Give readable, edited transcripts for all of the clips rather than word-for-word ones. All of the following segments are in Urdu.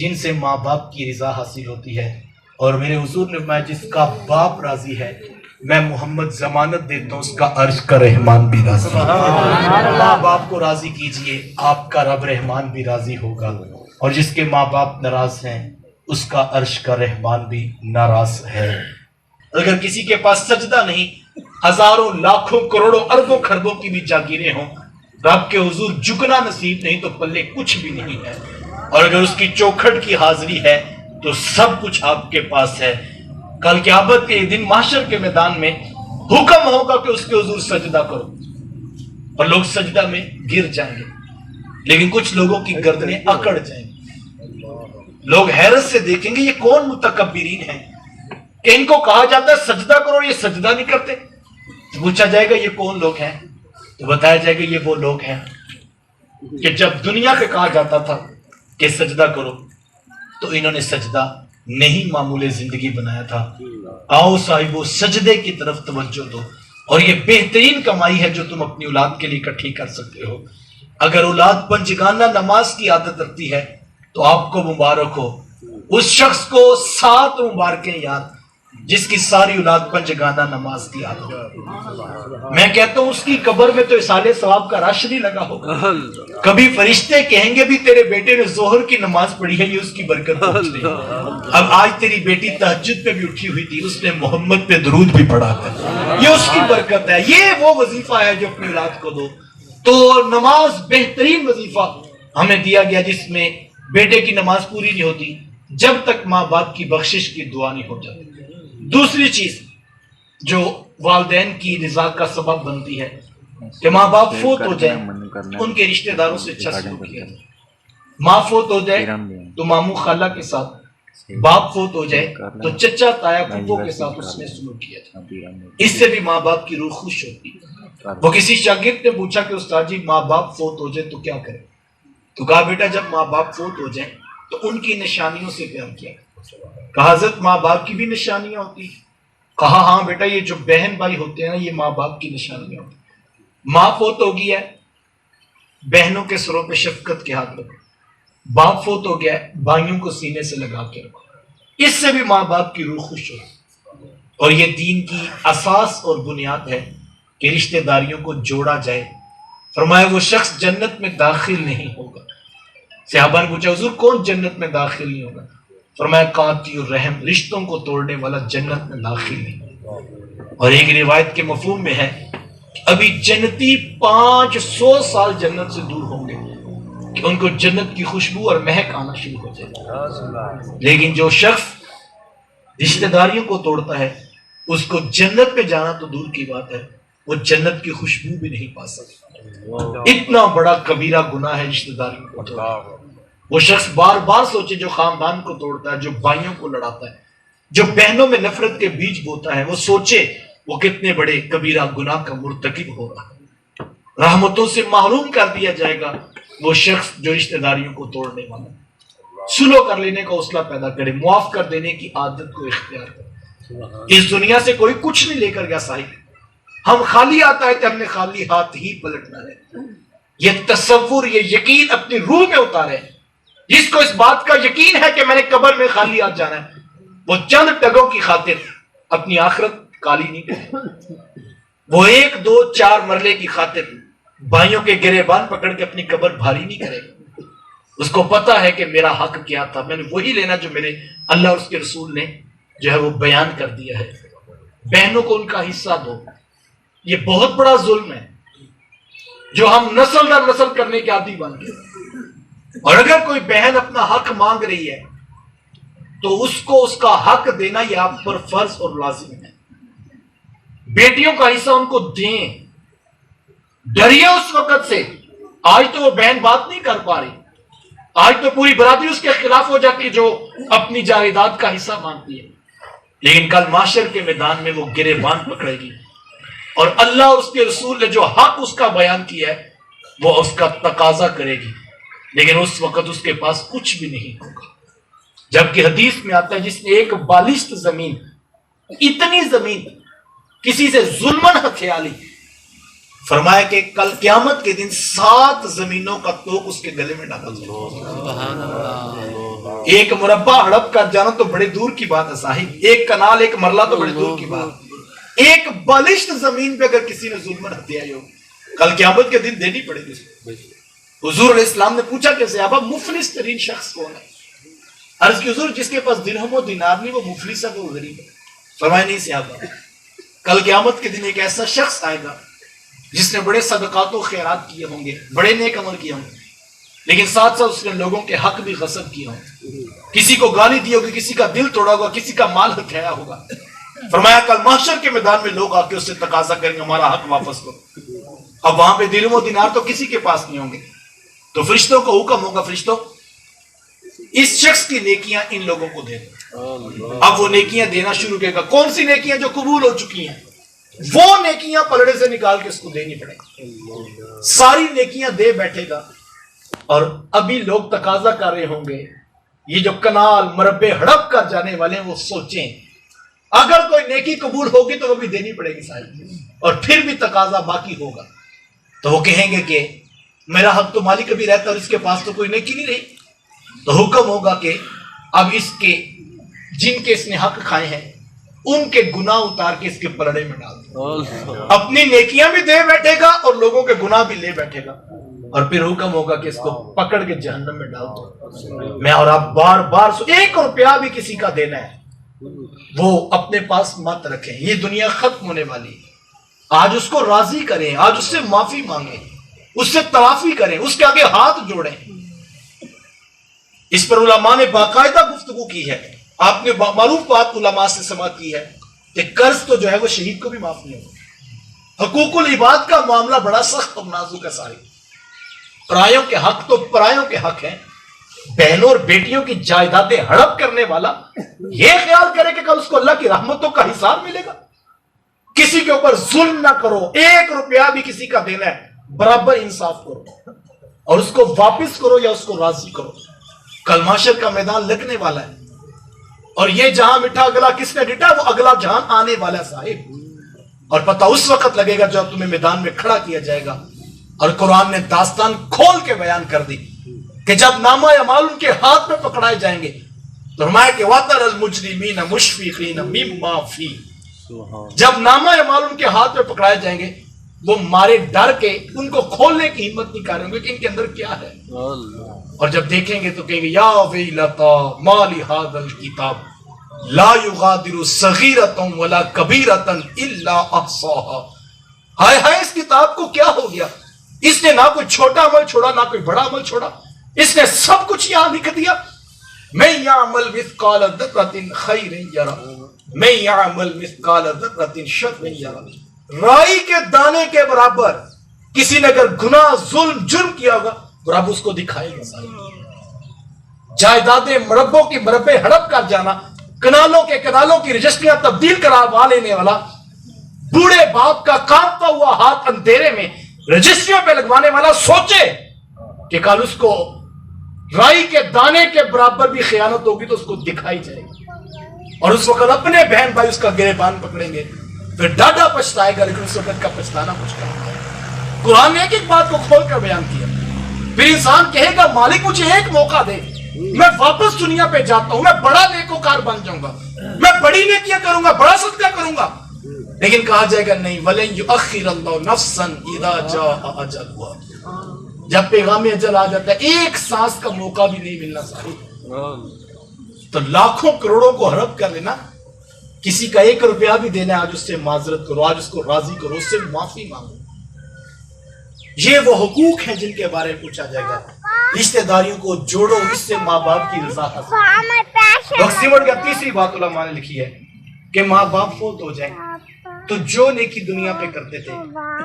جن سے ماں باپ کی رضا حاصل ہوتی ہے، اور میرے حضور نے فرمایا جس کا باپ راضی ہے میں محمد ضمانت دیتا ہوں اس کا عرش کا رحمان بھی راضی ہے۔ ماں باپ کو راضی کیجئے، آپ کا رب رحمان بھی راضی ہوگا، اور جس کے ماں باپ ناراض ہیں اس کا عرش کا رحمان بھی ناراض ہے۔ اگر کسی کے پاس سجدہ نہیں، ہزاروں لاکھوں کروڑوں اربوں خربوں کی بھی جاگیریں ہوں، رب کے حضور جھکنا نصیب نہیں تو پلے کچھ بھی نہیں ہے، اور اگر اس کی چوکھٹ کی حاضری ہے تو سب کچھ آپ کے پاس ہے۔ کل قیامت کے دن محشر کے میدان میں حکم ہوگا کہ اس کے حضور سجدہ کرو، اور لوگ سجدہ میں گر جائیں گے، لیکن کچھ لوگوں کی گردنیں اکڑ جائیں گی۔ لوگ حیرت سے دیکھیں گے یہ کون متکبرین ہیں کہ ان کو کہا جاتا ہے سجدہ کرو، یہ سجدہ نہیں کرتے۔ پوچھا جائے گا یہ کون لوگ ہیں، تو بتایا جائے گا یہ وہ لوگ ہیں کہ جب دنیا پہ کہا جاتا تھا کہ سجدہ کرو تو انہوں نے سجدہ نہیں معمول زندگی بنایا تھا۔ آؤ صاحبو سجدے کی طرف توجہ دو، اور یہ بہترین کمائی ہے جو تم اپنی اولاد کے لیے اکٹھی کر سکتے ہو۔ اگر اولاد پنجگانہ نماز کی عادت رکھتی ہے تو آپ کو مبارک ہو، اس شخص کو 7 مبارکیں یاد جس کی ساری اولاد پنجگانہ نماز کی عادت ہے۔ میں کہتا ہوں اس کی قبر میں تو اصالے ثواب کا رش نہیں لگا ہوگا، کبھی فرشتے کہیں گے بھی تیرے بیٹے نے ظہر کی نماز پڑھی ہے، یہ اس کی برکت پہنچ رہی ہے۔ اب آج تیری بیٹی تہجد پہ بھی اٹھی ہوئی تھی، اس نے محمد پہ درود بھی پڑھا تھا، یہ اس کی برکت ہے۔ یہ وہ وظیفہ ہے جو اپنی اولاد کو دو۔ تو نماز بہترین وظیفہ ہمیں دیا گیا جس میں بیٹے کی نماز پوری نہیں ہوتی جب تک ماں باپ کی بخشش کی دعا نہیں ہو جاتی۔ دوسری چیز جو والدین کی رضا کا سبب بنتی ہے کہ ماں باپ فوت ہو جائیں ان کے رشتہ داروں سے اچھا سلوک کیا جائے۔ ماں فوت ہو جائے تو ماموں خالہ کے ساتھ، باپ فوت ہو جائے تو چچا تایا پھپھو کے ساتھ اس نے سلوک کیا جائے، اس سے بھی ماں باپ کی روح خوش ہوتی ہے۔ وہ کسی شاگرد نے پوچھا کہ استاد جی ماں باپ فوت ہو جائے تو کیا کرے؟ تو کہا بیٹا جب ماں باپ فوت ہو جائیں تو ان کی نشانیوں سے پیار کیا۔ کہا حضرت ماں باپ کی بھی نشانیاں ہوتی ہیں؟ کہا ہاں بیٹا یہ جو بہن بھائی ہوتے ہیں نا یہ ماں باپ کی نشانیاں ہوتی ہیں۔ ماں فوت ہو گئی ہے، بہنوں کے سروں پہ شفقت کے ہاتھ رکھو، باپ فوت ہو گیا ہے، بھائیوں کو سینے سے لگا کے رکھو، اس سے بھی ماں باپ کی روح خوش ہو۔ اور یہ دین کی اساس اور بنیاد ہے کہ رشتہ داریوں کو جوڑا جائے۔ فرمایا وہ شخص جنت میں داخل نہیں ہوگا۔ صحابہ نے پوچھا حضور کون جنت میں داخل نہیں ہوگا؟ فرمایا قاطع الرحم، رشتوں کو توڑنے والا جنت میں داخل نہیں۔ اور ایک روایت کے مفہوم میں ہے کہ ابھی جنتی 500 سال جنت سے دور ہوں گے کہ ان کو جنت کی خوشبو اور مہک آنا شروع ہو جائے۔ لیکن جو شخص رشتہ داریوں کو توڑتا ہے اس کو جنت میں جانا تو دور کی بات ہے، وہ جنت کی خوشبو بھی نہیں پا سکتا۔ اتنا بڑا کبیرہ گناہ ہے رشتہ داریوں کو توڑنا۔ وہ شخص بار بار سوچے جو خاندان کو توڑتا ہے، جو بھائیوں کو لڑاتا ہے، جو بہنوں میں نفرت کے بیج بوتا ہے، وہ سوچے وہ کتنے بڑے کبیرہ گناہ کا مرتکب ہو رہا ہے۔ رحمتوں سے محروم کر دیا جائے گا وہ شخص جو رشتہ داریوں کو توڑنے والا ہے۔ سلو کر لینے کا حوصلہ پیدا کرے، معاف کر دینے کی عادت کو اختیار کرے۔ اس دنیا سے کوئی کچھ نہیں لے کر گیا صاحب، ہم خالی آتا ہے کہ ہم نے خالی ہاتھ ہی پلٹنا ہے۔ یہ تصور، یہ یقین اپنی روح میں اتارے۔ جس کو اس بات کا یقین ہے کہ میں نے قبر میں خالی ہاتھ جانا ہے، وہ چند ٹگوں کی خاطر اپنی آخرت کالی نہیں کرے، وہ 1 2 4 مرلے کی خاطر بھائیوں کے گریبان پکڑ کے اپنی قبر بھاری نہیں کرے گا۔ اس کو پتا ہے کہ میرا حق کیا تھا، میں نے وہی لینا جو میرے اللہ اور اس کے رسول نے جو ہے وہ بیان کر دیا ہے۔ بہنوں کو ان کا حصہ دو۔ یہ بہت بڑا ظلم ہے جو ہم نسل در نسل کرنے کے عادی بن گئے۔ اور اگر کوئی بہن اپنا حق مانگ رہی ہے تو اس کو اس کا حق دینا یہ آپ پر فرض اور لازم ہے۔ بیٹیوں کا حصہ ان کو دیں۔ ڈریے اس وقت سے، آج تو وہ بہن بات نہیں کر پا رہی، آج تو پوری برادری اس کے خلاف ہو جاتی ہے جو اپنی جائیداد کا حصہ مانگتی ہے، لیکن کل معاشر کے میدان میں وہ گریبان پکڑے گی، اور اللہ اور اس کے رسول نے جو حق اس کا بیان کیا ہے وہ اس کا تقاضا کرے گی، لیکن اس وقت اس کے پاس کچھ بھی نہیں ہوگا۔ جبکہ حدیث میں آتا ہے جس نے ایک بالشت زمین، اتنی زمین کسی سے ظلمن ہتھیا لی، فرمایا کہ کل قیامت کے دن 7 زمینوں کا توق اس کے گلے میں ڈالا جائے گا۔ ایک مربع ہڑپ کر جانا تو بڑے دور کی بات ہے صاحب، ایک کنال ایک مرلہ تو بڑے دور کی بات، ایک بالشت زمین پہ اگر کسی نے ظلم ہتھیا ہو کل قیامت کے دن دینی پڑے گی۔ حضور علیہ السلام نے پوچھا کہ صحابہ مفلس ترین شخص کون ہے؟ عرض کی حضور جس کے پاس درہم و دینار نہیں وہ مفلس ہے، وہ غریب ہے۔ فرمایا نہیں صحابہ، کل قیامت کے دن ایک ایسا شخص آئے گا جس نے بڑے صدقات و خیرات کیے ہوں گے، بڑے نیک عمل کیے ہوں گے، لیکن ساتھ ساتھ اس نے لوگوں کے حق بھی غصب کیے ہوں گے، کسی کو گالی دی ہوگی، کسی کا دل توڑا ہوگا، کسی کا مال ہتھیایا ہوگا۔ فرمایا کل محشر کے میدان میں لوگ آ کے اس سے تقاضا کریں گے ہمارا حق واپس کرو۔ اب وہاں پہ درہم و دینار تو کسی کے پاس نہیں ہوں گے، تو فرشتوں کو حکم ہوگا فرشتوں اس شخص کی نیکیاں ان لوگوں کو دے دو۔ اب وہ نیکیاں دینا شروع کرے گا۔ کون سی نیکیاں؟ جو قبول ہو چکی ہیں، وہ نیکیاں پلڑے سے نکال کے اس کو دینی پڑے گی۔ ساری نیکیاں دے بیٹھے گا اور ابھی لوگ تقاضا کر رہے ہوں گے، یہ جو کنال مربع ہڑپ کر جانے والے ہیں وہ سوچیں اگر کوئی نیکی قبول ہوگی تو وہ بھی دینی پڑے گی ساری، اور پھر بھی تقاضا باقی ہوگا تو وہ کہیں گے کہ میرا حق تو مالک ابھی رہتا اور اس کے پاس تو کوئی نیکی نہیں رہی، تو حکم ہوگا کہ اب اس کے جن کے اس نے حق کھائے ہیں ان کے گناہ اتار کے اس کے پلڑے میں ڈال دو۔ اپنی نیکیاں بھی دے بیٹھے گا اور لوگوں کے گناہ بھی لے بیٹھے گا، اور پھر حکم ہوگا کہ اس کو پکڑ کے جہنم میں ڈال دو۔ میں اور آپ بار بار ایک روپیہ بھی کسی کا دینا ہے وہ اپنے پاس مت رکھیں، یہ دنیا ختم ہونے والی ہے۔ آج اس کو راضی کریں، آج اس سے معافی مانگیں، اس سے تلافی کریں، اس کے آگے ہاتھ جوڑیں۔ اس پر علماء نے باقاعدہ گفتگو کی ہے، آپ نے معروف بات علماء سے سماعت کی ہے کہ قرض تو جو ہے وہ شہید کو بھی معاف نہیں ہوگا۔ حقوق العباد کا معاملہ بڑا سخت اور نازک ہے سارے، پرایوں کے حق تو پرایوں کے حق ہیں۔ بہنوں اور بیٹیوں کی جائیدادیں ہڑپ کرنے والا یہ خیال کرے کہ کل اس کو اللہ کی رحمتوں کا حساب ملے گا۔ کسی کے اوپر ظلم نہ کرو، ایک روپیہ بھی کسی کا دینا ہے برابر انصاف کرو اور اس کو واپس کرو یا اس کو راضی کرو۔ کل محشر کا میدان لگنے والا ہے اور یہ جہاں مٹھا اگلا کس نے ڈٹا، وہ اگلا جہاں آنے والا ہے صاحب، اور پتہ اس وقت لگے گا جب تمہیں میدان میں کھڑا کیا جائے گا۔ اور قرآن نے داستان کھول کے بیان کر دی کہ جب نامہ اعمال ان کے ہاتھ میں پکڑائے جائیں گے تو فرمایا کہ وَتَرَى الْمُجْرِمِينَ مُشْفِقِينَ مِمَّا فِيهِ، جب نامہ اعمال ان کے ہاتھ میں پکڑائے جائیں گے وہ مارے ڈر کے ان کو کھولنے کی ہمت نہیں کریں گے کہ ان کے اندر کیا ہے، اور جب دیکھیں گے تو کہیں گے یا ویلتا ما لہذا الکتاب لا یغادر صغیرۃ ولا کبیرۃ الا احصاها، ہائے ہائے اس کتاب کو کیا ہو گیا، اس نے نہ کوئی چھوٹا عمل چھوڑا نہ کوئی بڑا عمل چھوڑا، اس نے سب کچھ یہاں لکھ دیا۔ من یعمل مثقال ذرۃ خیر یرہ من یعمل مثقال ذرۃ شر یرہ، رائی کے دانے کے برابر کسی نے اگر گناہ ظلم جرم کیا ہوگا برابر اس کو دکھائے گا سارے۔ جائیدادیں مربوں کی مربع ہڑپ کر جانا، کنالوں کے کنالوں کی رجسٹریاں تبدیل کروا لینے والا، بوڑھے باپ کا کانپتا ہوا ہاتھ اندھیرے میں رجسٹریوں پہ لگوانے والا سوچے کہ کل اس کو رائی کے دانے کے برابر بھی خیانت ہوگی تو اس کو دکھائی جائے گی، اور اس وقت اپنے بہن بھائی اس کا گریبان پکڑیں گے، پھر ڈاڈا پچھتائے گا، لیکن اس وقت کا پچھتانا کچھ کرنا ہے۔ قرآن نے ایک ایک بات کو کھول کر بیان کیا، پھر انسان کہے گا مالک مجھے ایک موقع دے، میں واپس دنیا پہ جاتا ہوں، میں بڑا نیکوکار بن جاؤں گا، میں بڑی نیکیاں کروں گا، بڑا صدقہ کروں گا، لیکن کہا جائے گا نہیں وَلَن يُؤَخِّرَ اللَّهُ نَفْسًا إِذَا جَاءَ أَجَلُهَا، جب پیغام اجل آ جاتا ہے ایک سانس کا موقع بھی نہیں ملنا صاحب۔ تو لاکھوں کروڑوں کو ہڑپ کر لینا، کسی کا ایک روپیہ بھی دینا ہے، آج اس سے معذرت کرو، آج اس کو راضی کرو، اس سے معافی مانگو۔ یہ وہ حقوق ہیں جن کے بارے میں پوچھا جائے گا۔ رشتہ داریوں کو جوڑو، اس سے ماں باپ کی رضا حاصل۔ وقت کا تیسری بات علماء نے لکھی ہے کہ ماں باپ فوت ہو جائیں تو جو نیکی دنیا پہ کرتے تھے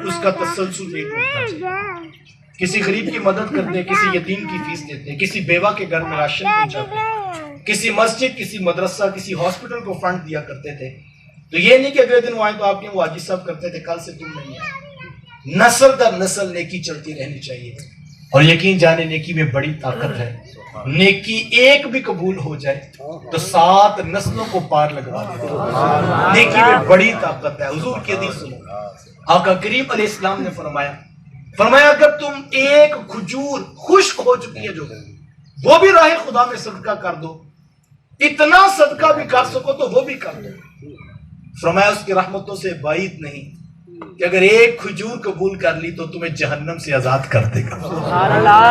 اس کا تسلسل نہیں کرنا چاہیے۔ کسی غریب کی مدد کرتے، کسی یتیم کی فیس دیتے، کسی بیوہ کے گھر میں راشن پہنچاتے، کسی مسجد، کسی مدرسہ، کسی ہاسپٹل کو فنڈ دیا کرتے تھے، تو یہ نہیں کہ اگلے دن وہ آئیں تو آپ کے وہ حاجی صاحب کرتے تھے، کل سے تم نہیں آئے۔ نسل در نسل نیکی چلتی رہنی چاہیے، اور یقین جانے نیکی میں بڑی طاقت ہے۔ نیکی ایک بھی قبول ہو جائے تو 7 نسلوں کو پار لگوا دیتے۔ نیکی میں بڑی طاقت ہے۔ حضور کی حدیث سنو، آقا کریم علیہ السلام نے فرمایا اگر تم ایک کھجور خشک ہو چکی ہے جو وہ بھی راہ خدا میں صدقہ کر دو، اتنا صدقہ بھی کر سکو تو وہ بھی کر دو۔ فرمایا اس کی رحمتوں سے بعید نہیں کہ اگر ایک کھجور قبول کر لی تو تمہیں جہنم سے آزاد کر دے گا۔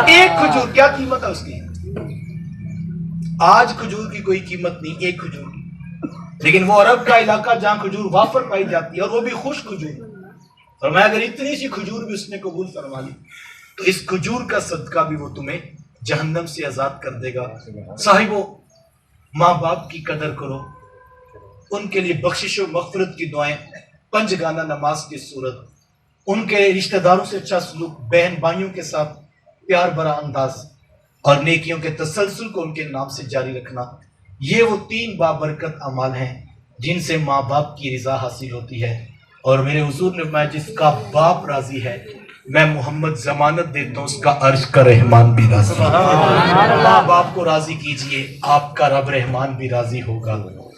ایک کھجور، کیا قیمت ہے اس کی؟ آج کھجور کی کوئی قیمت نہیں، ایک کھجور کی، لیکن وہ عرب کا علاقہ جہاں کھجور وافر پائی جاتی ہے اور وہ بھی خوش کھجور، فرمایا اگر اتنی سی کھجور بھی اس نے قبول فرما لی تو اس کھجور کا صدقہ بھی وہ تمہیں جہنم سے آزاد کر دے گا۔ صاحبو، ماں باپ کی قدر کرو، ان کے لیے بخشش و مغفرت کی دعائیں، پنج گانا نماز کی صورت، ان کے رشتہ داروں سے اچھا سلوک، بہن بھائیوں کے ساتھ پیار بھرا انداز اور نیکیوں کے تسلسل کو ان کے نام سے جاری رکھنا، یہ وہ 3 بابرکت اعمال ہیں جن سے ماں باپ کی رضا حاصل ہوتی ہے۔ اور میرے حضور نے فرمایا جس کا باپ راضی ہے میں محمد ضمانت دیتا ہوں اس کا عرش کا رحمان بھی راضی ہے۔ ماں باپ کو راضی کیجئے، آپ کا رب رحمان بھی راضی ہوگا،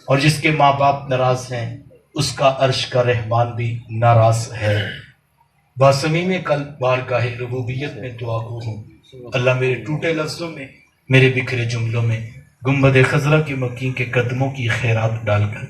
اور جس کے ماں باپ ناراض ہیں اس کا عرش کا رحمان بھی ناراض ہے۔ باصمیم قلب بارگاہ ربوبیت میں دعا گو ہوں، اللہ میرے ٹوٹے لفظوں میں، میرے بکھرے جملوں میں گنبد خضرا کے مکین کے قدموں کی خیرات ڈال کر